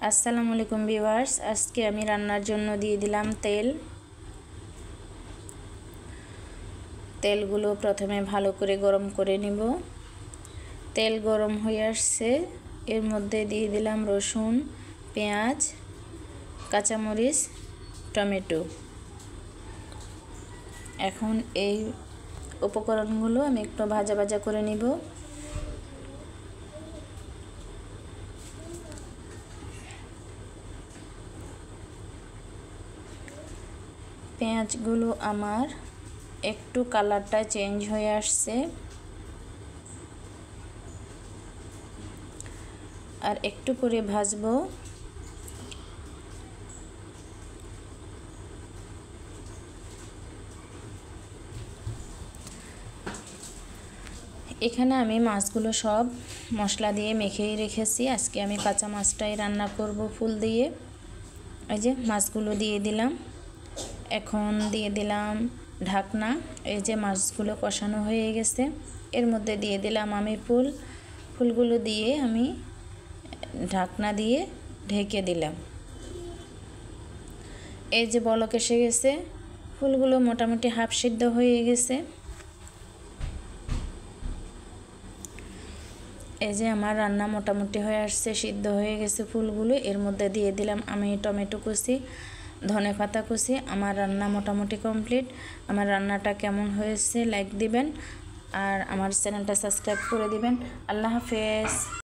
আসসালামু আলাইকুম ভিউয়ার্স, আজকে আমি রান্নার জন্য দিয়ে দিলাম তেলগুলো প্রথমে ভালো করে গরম করে নিব। তেল গরম হয়ে আসছে, এর মধ্যে দিয়ে দিলাম রসুন, পেঁয়াজ, কাঁচামরিচ, টমেটো। এখন এই উপকরণগুলো আমি একটু ভাজা ভাজা করে নিব। পেঁয়াজগুলো আমার একটু কালারটা চেঞ্জ হয়ে আসছে, আর একটু করে ভাজবো। এখানে আমি মাছগুলো সব মশলা দিয়ে মেখেই রেখেছি। আজকে আমি কাঁচা মাছটাই রান্না করব ফুল দিয়ে। এই যে মাছগুলো দিয়ে দিলাম, এখন দিয়ে দিলাম ঢাকনা। এই যে মাছগুলো কষানো হয়ে গেছে, এর মধ্যে দিয়ে দিলাম আমি ফুলগুলো দিয়ে আমি ঢাকনা দিয়ে ঢেকে দিলাম। এই যে বলক এসে গেছে, ফুলগুলো মোটামুটি হাফ সিদ্ধ হয়ে গেছে। এই যে আমার রান্না মোটামুটি হয়ে আসছে, সিদ্ধ হয়ে গেছে ফুলগুলো। এর মধ্যে দিয়ে দিলাম আমি টমেটো কুচি, ধনেপাতা কুচি। আমার রান্না মোটামুটি কমপ্লিট। আমার রান্নাটা কেমন হয়েছে লাইক দিবেন, আর আমার চ্যানেলটা সাবস্ক্রাইব করে দিবেন। আল্লাহ হাফেজ।